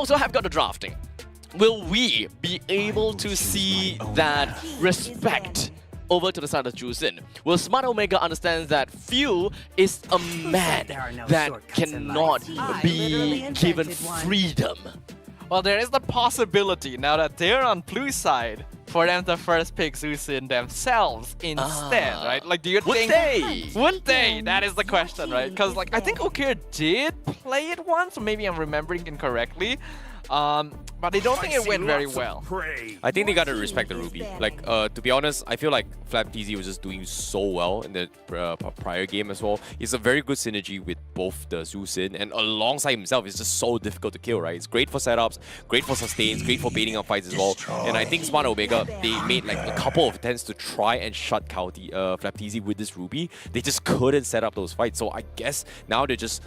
also have got the drafting. Will we be able to see that respect over to the side of Juicin? Will Smart Omega understand that Few is a man that cannot be given freedom? Well, there is the possibility, now that they're on blue side, for them to first pick Juicin themselves instead, right? Like, do you think... Would they? That is the question, right? Because, like, I think Okir did play it once, or maybe I'm remembering incorrectly. But I don't think it went very well. I think they gotta respect the Ruby. Like, to be honest, I feel like FlapTZ was just doing so well in the prior game as well. It's a very good synergy with both the Juicin, and alongside himself, it's just so difficult to kill, right? It's great for setups, great for sustains, great for baiting up fights as well. And I think Smart Omega, they made like a couple of attempts to try and shut FlapTZ with this Ruby. They just couldn't set up those fights. So I guess now they're just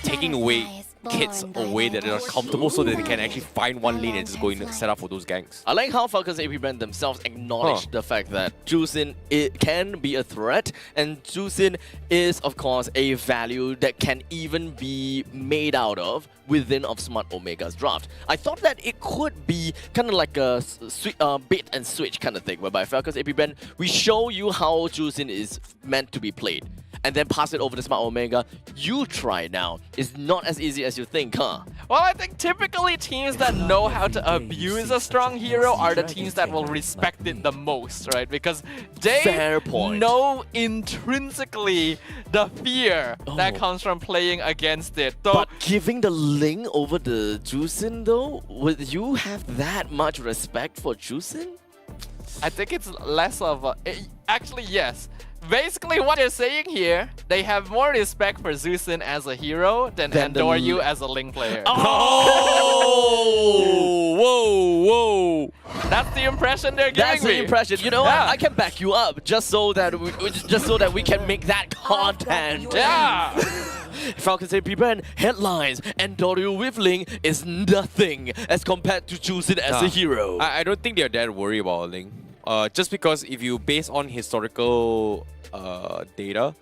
taking away kits away that are comfortable so that they can actually find one lane and just go in and set up for those ganks. I like how Falcon's AP brand themselves acknowledge the fact that Juicin can be a threat, and Juicin is of course a value that can even be made out of within of Smart Omega's draft. I thought that it could be kind of like a bait and switch kind of thing, whereby Falcon's AP brand, we show you how Juicin is meant to be played, and then pass it over to Smart Omega. You try now. It's not as easy as you think, huh? Well, I think typically teams that know how to abuse a strong hero are the teams that will respect it the most, right? Because they know intrinsically the fear that comes from playing against it. But giving the link over the Juicin though, would you have that much respect for Juicin? I think it's less of a... Actually, yes. Basically, what you're saying here, they have more respect for Juicin as a hero than adore you as a Link player. Oh! Whoa! That's the impression they're giving me. That's the impression. You know what? I can back you up just so that we can make that content. Yeah. Falcon's AP brand headlines, and Dorio with Link is nothing as compared to Juicin as a hero. I don't think they're that worried about Link. Just because if you base on historical data,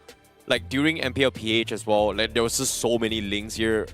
like during MPLPH as well, like there was just so many links here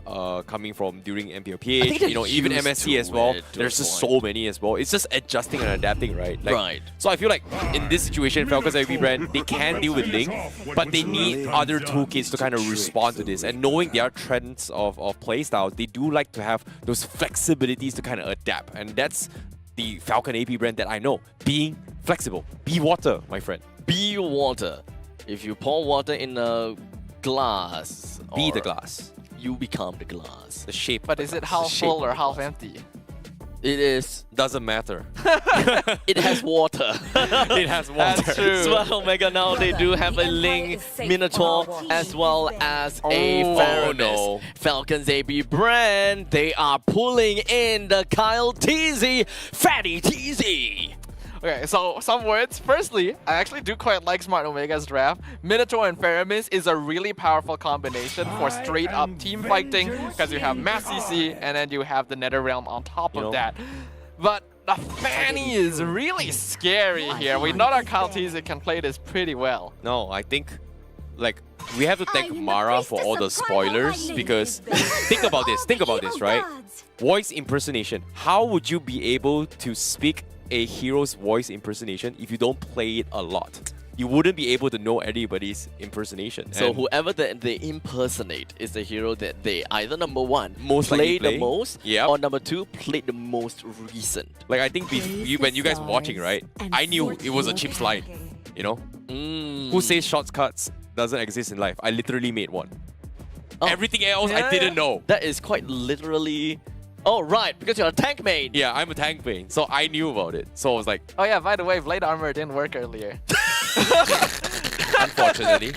coming from during MPLPH, you know, even MSC as well. There's just so many as well. It's just adjusting and adapting, right? Like, so I feel like in this situation, Falcon's IP brand, they can deal with Link, but they need other toolkits to kind of respond to this. And knowing their trends of playstyle, they do like to have those flexibilities to kind of adapt. And that's the Falcon AP brand that I know. Being flexible. Be water, my friend. Be water. If you pour water in a glass, be the glass. You become the glass. The shape. But is it half full or half empty? It is. Doesn't matter. It has water. It has water. That's true. Smart Omega now, they do have a Link, Minotaur, as well as a Faramis. Falcon's AP brand, they are pulling in the Kyle TZ, Fatty TZ. Okay, so some words. Firstly, I actually do quite like Smart Omega's draft. Minotaur and Faramis is a really powerful combination for straight up team fighting, because you have Mass CC and then you have the Netherrealm on top of that. But the Fanny is really scary here. We know that Kyle TZ can play this pretty well. No, I think like we have to thank Mara for all the spoilers, because think about this, right? Voice impersonation. How would you be able to speak a hero's voice impersonation if you don't play it a lot? You wouldn't be able to know anybody's impersonation. So whoever they impersonate is the hero that they either number one most played the most, or number two played the most recent. Like I think when you guys were watching, right, I knew it was a chip slide. You know, who says shortcuts doesn't exist in life? I literally made one. Everything else I didn't know. That is quite literally. Oh, right, because you're a tank main. Yeah, I'm a tank main, so I knew about it. So I was like... Oh yeah, by the way, Blade Armor didn't work earlier. Unfortunately.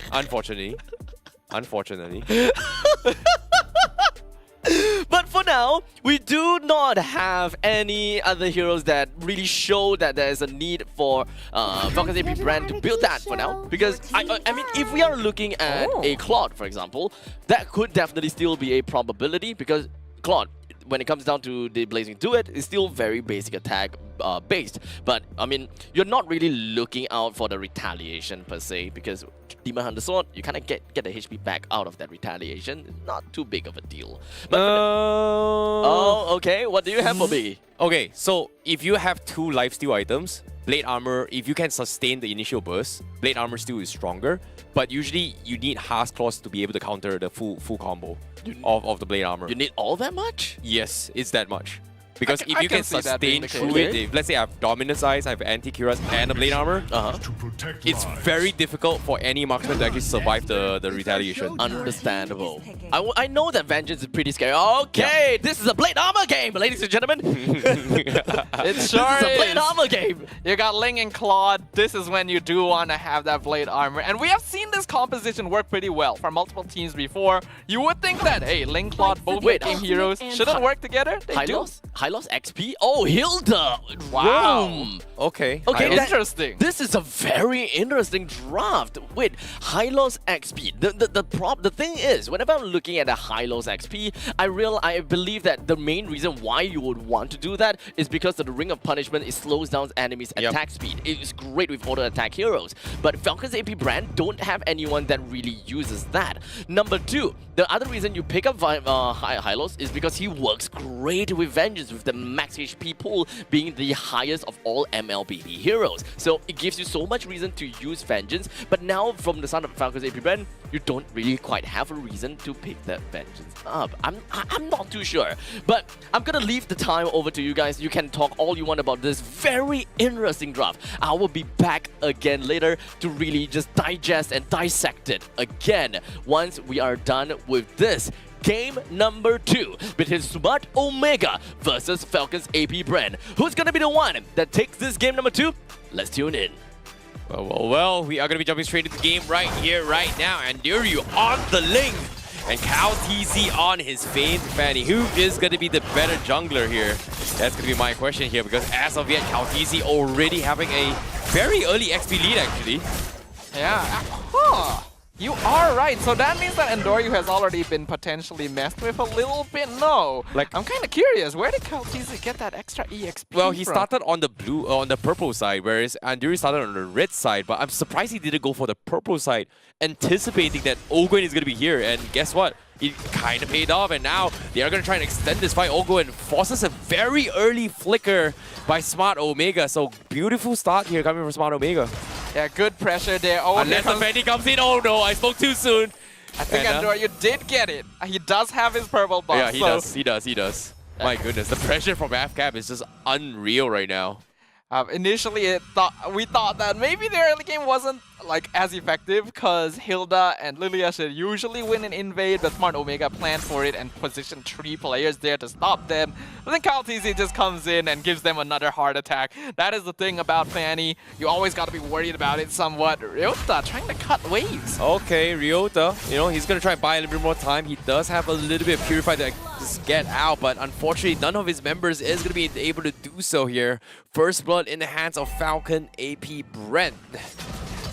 But for now, we do not have any other heroes that really show that there is a need for Falcon's AP brand to build that for now. Because, I mean, if we are looking at a Claude, for example, that could definitely still be a probability, because Claude, when it comes down to the Blazing Duet, it's still very basic attack based. But I mean, you're not really looking out for the retaliation per se, because Demon Hunter Sword, you kind of get the HP back out of that retaliation. It's not too big of a deal. But oh, okay. What do you have for me? Okay, so if you have 2 lifesteal items, Blade Armor, if you can sustain the initial burst, Blade Armor still is stronger. But usually you need Hearth Claws to be able to counter the full combo of the Blade Armor. You need all that much? Yes, it's that much. Because if you can sustain through case. it, if, let's say I have Dominance Eyes, I have Anti-Cuirass and a Blade Armor, it's very difficult for any marksman to actually survive the retaliation. Understandable. I know that Vengeance is pretty scary. Okay, this is a Blade Armor game, ladies and gentlemen. It sure This is a Blade is. Armor game. You got Ling and Claude. This is when you do want to have that Blade Armor. And we have seen this composition work pretty well for multiple teams before. You would think that, hey, Ling, Claude, both game heroes shouldn't work together. They do. Hylos XP? Oh, Hilda! Wow. Boom. Okay. Okay, Interesting. This is a very interesting draft. Wait, Hylos XP. The thing is, whenever I'm looking at a Hylos XP, I believe that the main reason why you would want to do that is because of the Ring of Punishment. It slows down enemies' attack speed. It's great with auto attack heroes, but Falcon's AP brand don't have anyone that really uses that. Number 2, the other reason you pick up Hylos is because he works great with Vengeance, with the max HP pool being the highest of all MLBB heroes. So it gives you so much reason to use Vengeance, but now from the sound of Falcon's AP brand, you don't really quite have a reason to pick that Vengeance up. I'm not too sure, but I'm gonna leave the time over to you guys. You can talk all you want about this very interesting draft. I will be back again later to really just digest and dissect it again once we are done with this. Game number 2 between Smart Omega versus Falcon's AP brand. Who's gonna be the one that takes this game number 2? Let's tune in. Well, we are going to be jumping straight into the game right here, right now. And Diryu on the link. And Cal TZ on his Faint Fanny. Who is going to be the better jungler here? That's going to be my question here, because as of yet, Cal TZ already having a very early XP lead, actually. Yeah. Huh. You are right. So that means that Endoryu has already been potentially messed with a little bit. No. Like, I'm kind of curious. Where did Kaltizi get that extra EXP well, he from? started on the on the purple side, whereas Anduri started on the red side. But I'm surprised he didn't go for the purple side, anticipating that Ogwen is going to be here. And guess what? It kind of paid off, and now they are going to try and extend this fight. Ogwen forces a very early flicker by Smart Omega. So beautiful start here coming from Smart Omega. Yeah, good pressure there. Oh, unless the Fanny comes in. Oh no, I spoke too soon. I think Endoryu did get it. He does have his purple buff. Yeah, he does. My goodness, the pressure from FCAP is just unreal right now. Initially, we thought that maybe the early game wasn't like as effective because Hilda and Lilia should usually win an invade, but Smart Omega planned for it and positioned 3 players there to stop them. But then Kyle TZ just comes in and gives them another heart attack. That is the thing about Fanny. You always got to be worried about it somewhat. Ryota trying to cut waves. Okay, Ryota, you know, he's going to try and buy a little bit more time. He does have a little bit of Purify to just get out, but unfortunately, none of his members is going to be able to do so here. First blood in the hands of Falcon AP Brent.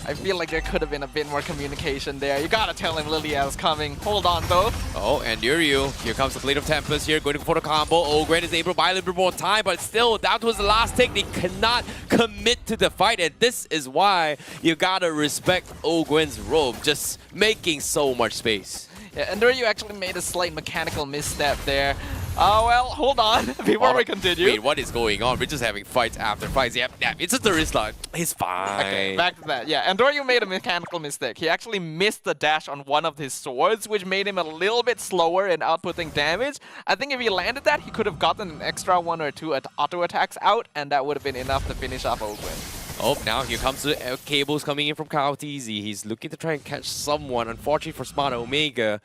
I feel like there could have been a bit more communication there. You gotta tell him Lilia's coming. Hold on though. Oh, and Diryu, here comes the Blade of Tempest here, going for the combo. Ogwen is able to buy a little bit more time, but still, down towards the last tick, they cannot commit to the fight, and this is why you gotta respect Ogwen's robe, just making so much space. Yeah, and Diryu actually made a slight mechanical misstep there. Oh, well, hold on before we continue. Wait, what is going on? We're just having fights after fights. Yep, it's just the wrist line. He's fine. Okay, back to that. Yeah, and Doryu made a mechanical mistake. He actually missed the dash on one of his swords, which made him a little bit slower in outputting damage. I think if he landed that, he could have gotten an extra 1 or 2 auto attacks out, and that would have been enough to finish off Ogwen. Oh, now here comes the cables coming in from Kyle TZ. He's looking to try and catch someone. Unfortunately for Smart Omega,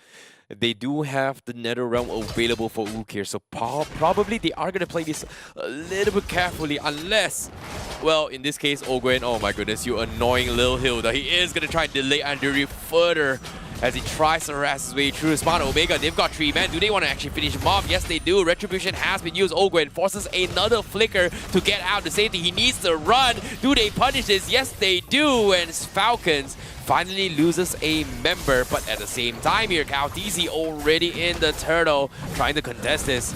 they do have the Nether Realm available for Ook here, so probably they are going to play this a little bit carefully, unless, well, in this case, Ogwen, oh my goodness, you annoying little Hilda. He is going to try and delay Anduri further as he tries to harass his way through. Smart Omega, they've got 3 men. Do they want to actually finish him off? Yes, they do. Retribution has been used. Ogwen forces another flicker to get out to safety. He needs to run. Do they punish this? Yes, they do. And Falcons finally loses a member, but at the same time here, Cal TZ already in the turtle, trying to contest this.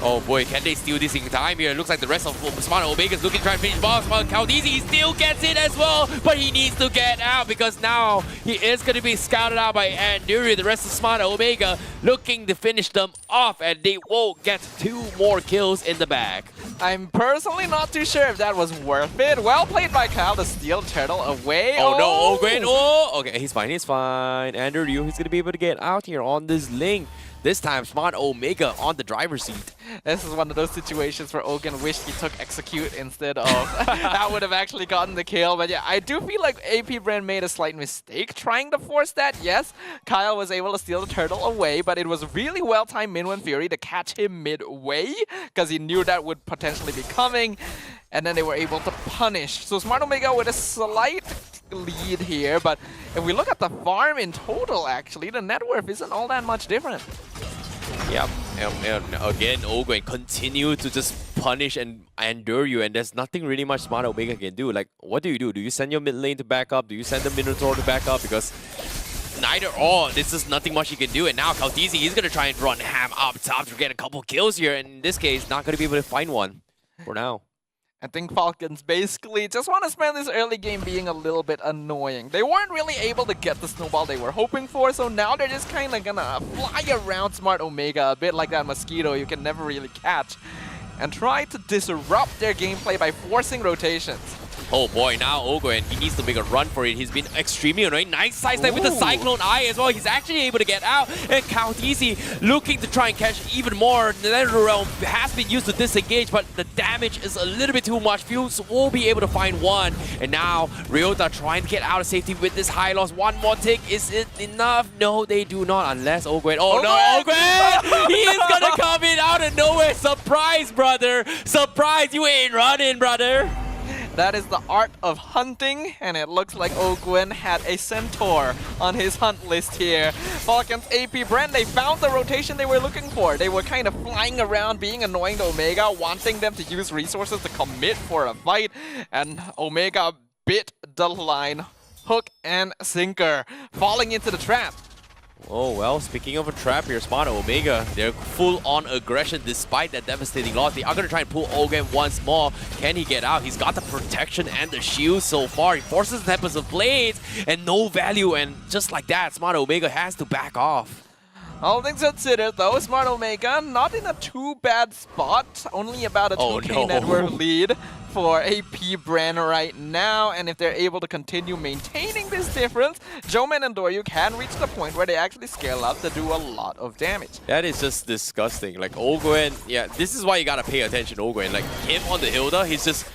Oh boy, can they steal this in time here? Looks like the rest of Smart Omega is looking to try and finish boss. But Caldeezy still gets it as well, but he needs to get out because now he is going to be scouted out by Anduri. The rest of Smart Omega looking to finish them off, and they will get 2 more kills in the bag. I'm personally not too sure if that was worth it. Well played by Kyle to steal Turtle away. Oh no, Ogren! Oh, okay, he's fine, he's fine. Andrew, he's going to be able to get out here on this link. This time, Smart Omega on the driver's seat. This is one of those situations where Ogun wished he took Execute instead of that would have actually gotten the kill. But yeah, I do feel like AP Brand made a slight mistake trying to force that. Yes, Kyle was able to steal the Turtle away, but it was really well-timed Minwen Fury to catch him midway because he knew that would potentially be coming. And then they were able to punish. So Smart Omega with a slight lead here, but if we look at the farm in total, actually, the net worth isn't all that much different. Yep, and again, Ogwen continue to just punish and endure you, and there's nothing really much Smart Omega can do. Like, what do? Do you send your mid lane to back up? Do you send the Minotaur to back up? Because neither or, this is nothing much you can do. And now Caldeezy, he's going to try and run ham up top to get a couple kills here, and in this case, not going to be able to find one for now. I think Falcons basically just want to spend this early game being a little bit annoying. They weren't really able to get the snowball they were hoping for, so now they're just kind of gonna fly around Smart Omega, a bit like that mosquito you can never really catch, and try to disrupt their gameplay by forcing rotations. Oh boy, now Ogwen, he needs to make a run for it. He's been extremely annoying. Nice sidestep with the Cyclone Eye as well. He's actually able to get out. And Caldeezy looking to try and catch even more. The Nether Realm has been used to disengage, but the damage is a little bit too much. Fuse will be able to find one. And now Ryota trying to get out of safety with this high loss. One more tick. Is it enough? No, they do not, unless Ogwen. Oh no, Ogwen! He is gonna come in out of nowhere. Surprise, brother. Surprise, you ain't running, brother. That is the art of hunting, and it looks like Ogwen had a centaur on his hunt list here. Falcons AP Brand, they found the rotation they were looking for. They were kind of flying around, being annoying to Omega, wanting them to use resources to commit for a fight, and Omega bit the line, hook and sinker, falling into the trap. Oh, well, speaking of a trap here, Smart Omega, they're full-on aggression despite that devastating loss. They are going to try and pull Ogwen once more. Can he get out? He's got the protection and the shield so far. He forces the Tempest of Blades and no value. And just like that, Smart Omega has to back off. All things considered, though, Smart Omega not in a too bad spot. Only about a 2K net worth lead for AP Brand right now. And if they're able to continue maintaining this difference, Joeman and Doryu can reach the point where they actually scale up to do a lot of damage. That is just disgusting. Like, Ogwen, yeah, this is why you gotta pay attention, Ogwen. Like, him on the Hilda, he's just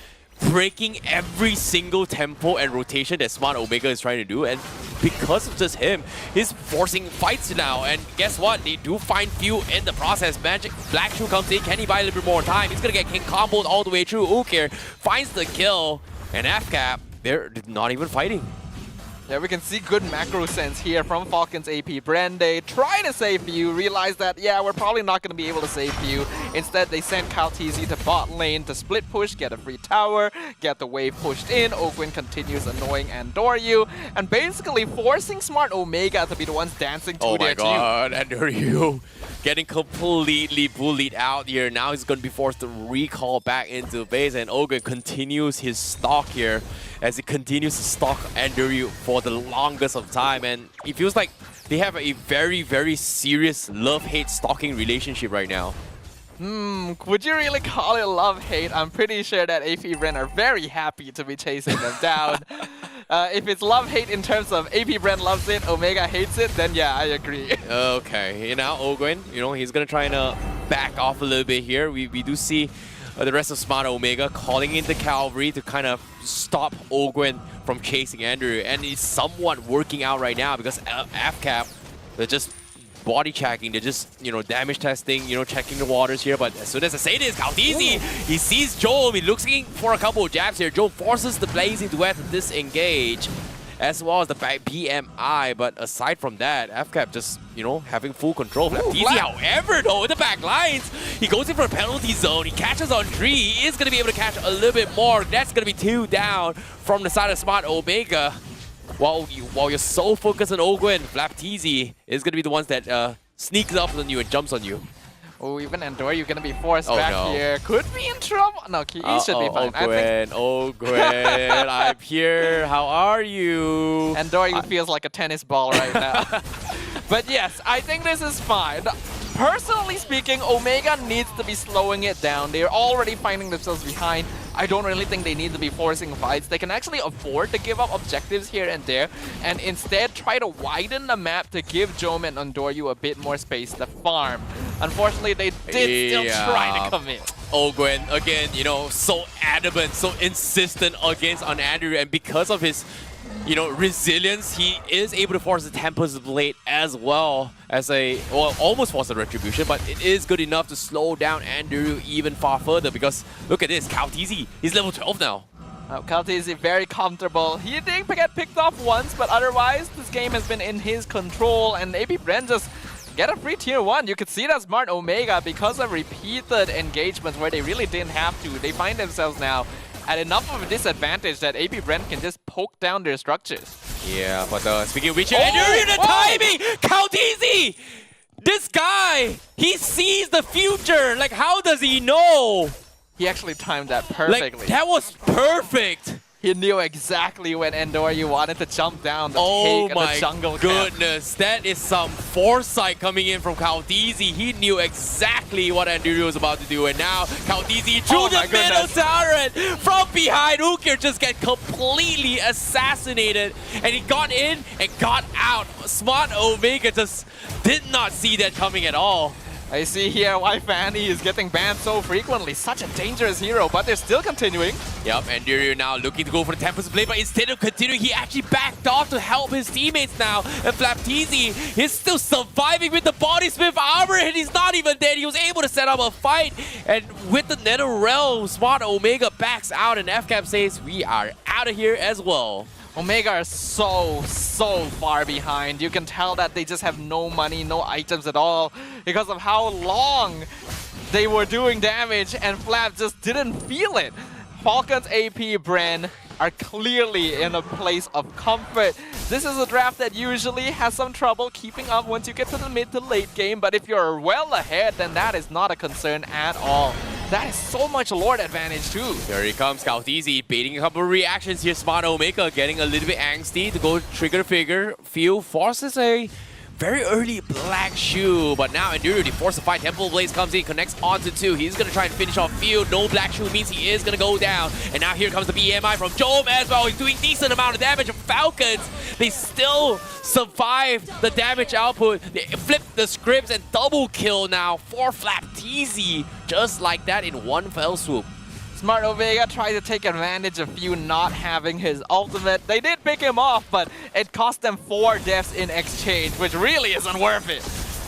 breaking every single tempo and rotation that Smart Omega is trying to do, and because of just him, he's forcing fights now, and guess what? They do find few in the process. Magic Black Shoe comes in, can he buy a little bit more time? He's gonna get King comboed all the way through. Ukir finds the kill, and FCAP, they're not even fighting. Yeah, we can see good macro sense here from Falcons AP Brand. They try to save Few, realize that, yeah, we're probably not going to be able to save Few. Instead, they send Caldeezy to bot lane to split push, get a free tower, get the wave pushed in. Ogwen continues annoying Andoryu, and basically forcing Smart Omega to be the ones dancing to their tune. Oh my god, Andoryu getting completely bullied out here. Now he's going to be forced to recall back into base, and Ogwen continues his stalk here as he continues to stalk Andoryu for the longest of time, and it feels like they have a very, very serious love-hate stalking relationship right now. Would you really call it love-hate? I'm pretty sure that AP Brand are very happy to be chasing them down. If it's love-hate in terms of AP Brand loves it, Omega hates it, then yeah, I agree. Okay, now Ogwen, he's gonna try and back off a little bit here. We do see the rest of Smart Omega calling in the cavalry to kind of stop Ogwen from chasing Andrew, and it's somewhat working out right now because FCAP, they're just body checking, they're just, damage testing, checking the waters here. But as soon as I say this, Caldeezy, he sees Joel, he's looking for a couple of jabs here. Joel forces the Blazing Duet to disengage, as well as the BMI, but aside from that, FCAP just, having full control. Flapteezy, however, though, in the back lines, he goes in for a penalty zone, he catches on 3, he is going to be able to catch a little bit more. That's going to be 2 down from the side of Smart Omega. While you're so focused on Ogwen, Flapteezy is going to be the ones that sneaks up on you and jumps on you. Oh, even Endor, you're gonna be forced Oh, back no. here. Could be in trouble. No, he should be fine. I think Gwen, I'm here. How are you? Endor feels like a tennis ball right now. But yes, I think this is fine. Personally speaking, Omega needs to be slowing it down. They're already finding themselves behind. I don't really think they need to be forcing fights. They can actually afford to give up objectives here and there and instead try to widen the map to give Jome and Ondoryu a bit more space to farm. Unfortunately, they did still try to commit. Gwen, again, you know, so adamant, so insistent against Andrew, and because of his, you know, resilience, he is able to force the Tempest Blade as well as almost force a retribution, but it is good enough to slow down Andrew even far further because look at this, Kaotizi, he's level 12 now. Kaotizi very comfortable. He did get picked off once, but otherwise this game has been in his control and AB Bren just get a free tier 1. You could see that Smart Omega, because of repeated engagements where they really didn't have to, they find themselves now at enough of a disadvantage that AB Brent can just poke down their structures. Yeah, but speaking of which, the timing! Kaotizi! This guy, he sees the future! Like, how does he know? He actually timed that perfectly. Like, that was perfect! He knew exactly when Endor wanted to jump down the take the jungle camp. Goodness, that is some foresight coming in from Kaotizi. He knew exactly what Andrew was about to do, and now Kaotizi through the middle turret from behind. Ukir just get completely assassinated, and he got in and got out. Smart Omega just did not see that coming at all. I see here why Fanny is getting banned so frequently. Such a dangerous hero, but they're still continuing. Yep, and Diryu now looking to go for the Tempest Blade, but instead of continuing, he actually backed off to help his teammates now. And Flaptizi is still surviving with the Body Smith armor, and he's not even dead. He was able to set up a fight, and with the Nether Realm, Smart Omega backs out, and FCAP says, we are out of here as well. Omega are so far behind. You can tell that they just have no money, no items at all because of how long they were doing damage, and Flap just didn't feel it. Falcon's AP Bren are clearly in a place of comfort. This is a draft that usually has some trouble keeping up once you get to the mid to late game, but if you're well ahead, then that is not a concern at all. That is so much Lord advantage too. There he comes, Kaotizi baiting a couple of reactions here. Smart Omega getting a little bit angsty to go trigger figure. Few forces a very early black shoe, but now Enduro, the force to fight. Temple Blaze comes in, connects onto 2. He's gonna try and finish off Field. No black shoe means he is gonna go down. And now here comes the BMI from Jome as well. He's doing decent amount of damage. Falcons, they still survive the damage output. They flip the scripts and double kill now for Flaptizi, just like that in one fell swoop. Smart Omega tried to take advantage of Few not having his ultimate. They did pick him off, but it cost them 4 deaths in exchange, which really isn't worth it.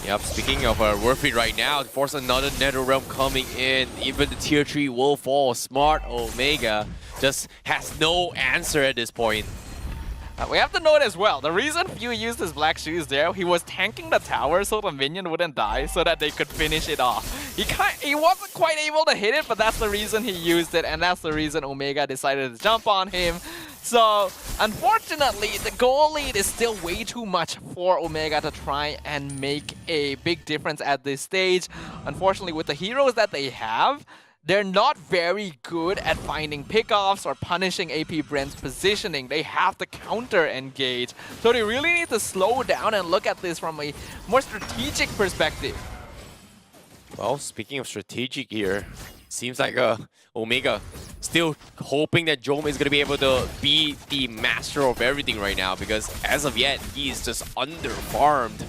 Yep, speaking of worth it right now, to force another Nether Realm coming in, even the tier 3 will fall. Smart Omega just has no answer at this point. We have to note as well, the reason Few used his black shoes there, he was tanking the tower so the minion wouldn't die so that they could finish it off. He wasn't quite able to hit it, but that's the reason he used it, and that's the reason Omega decided to jump on him. So, unfortunately, the goal lead is still way too much for Omega to try and make a big difference at this stage. Unfortunately, with the heroes that they have, they're not very good at finding pickoffs or punishing AP Brent's positioning. They have to counter-engage. So they really need to slow down and look at this from a more strategic perspective. Well, speaking of strategic here, seems like Omega still hoping that Jome is going to be able to be the master of everything right now, because as of yet, he is just under-farmed.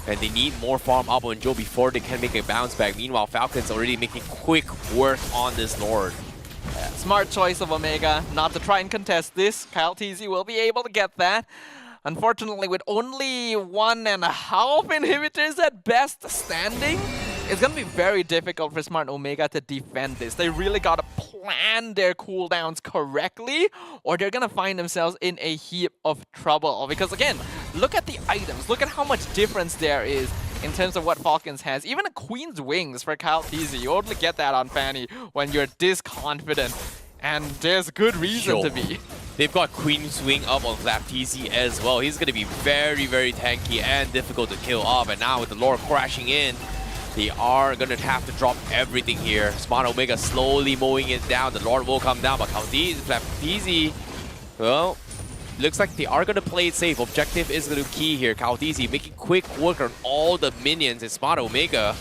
And they need more farm up on Joe before they can make a bounce back. Meanwhile, Falcon's already making quick work on this Lord. Yeah, smart choice of Omega not to try and contest this. Kaotizi will be able to get that. Unfortunately, with only 1.5 inhibitors at best standing, it's going to be very difficult for Smart Omega to defend this. They really got to plan their cooldowns correctly, or they're going to find themselves in a heap of trouble. Because again, look at the items. Look at how much difference there is in terms of what Falcons has. Even a Queen's Wings for Kaotizi. You only get that on Fanny when you're this confident. And there's good reason to be. They've got Queen's Wing up on Flaptizi as well. He's going to be very, very tanky and difficult to kill off. And now with the Lord crashing in, They are gonna have to drop everything here. Smart Omega slowly mowing it down. The Lord will come down, but Chaldees, Flapteezy, well, looks like they are gonna play it safe. Objective is the key here. Chaldees making quick work on all the minions, and Smart Omega,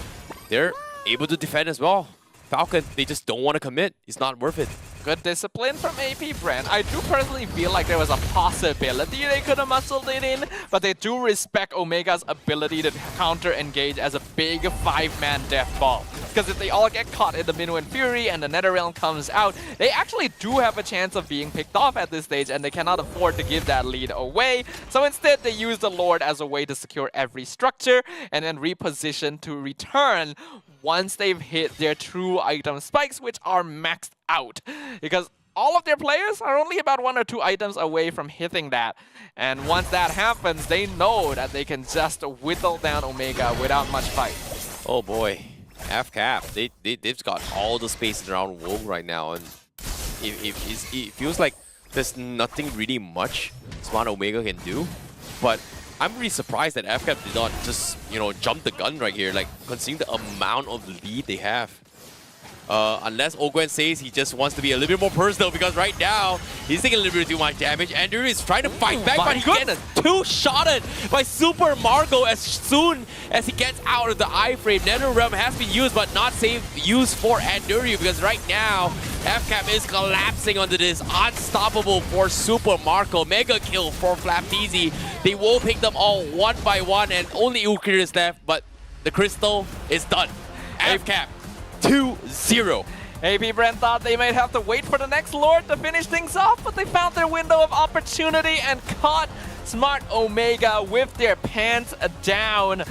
they're able to defend as well. Falcon, they just don't want to commit. It's not worth it. Good discipline from AP Brand. I do personally feel like there was a possibility they could have muscled it in, but they do respect Omega's ability to counter-engage as a big 5-man death ball. Because if they all get caught in the Minuan Fury and the Netherrealm comes out, they actually do have a chance of being picked off at this stage, and they cannot afford to give that lead away. So instead, they use the Lord as a way to secure every structure and then reposition to return once they've hit their true item spikes, which are maxed out. Because all of their players are only about 1 or 2 items away from hitting that. And once that happens, they know that they can just whittle down Omega without much fight. Oh boy, FCAP, they've got all the space around Wogue right now, and it feels like there's nothing really much Smart Omega can do. But I'm really surprised that FCAP did not just, jump the gun right here, like considering the amount of lead they have. Unless Ogwen says he just wants to be a little bit more personal, because right now he's taking a little bit too much damage. Andrew is trying to fight back, but he gets two-shotted by Super Marco as soon as he gets out of the iframe. NetherRealm has been used, but not used for Andrew, because right now FCAP is collapsing onto this. Unstoppable for Super Marco. Mega kill for Flapteezy. They will pick them all one by one, and only Ukir is left, but the crystal is done. FCAP 2-0. AP Brand thought they might have to wait for the next Lord to finish things off, but they found their window of opportunity and caught Smart Omega with their pants down.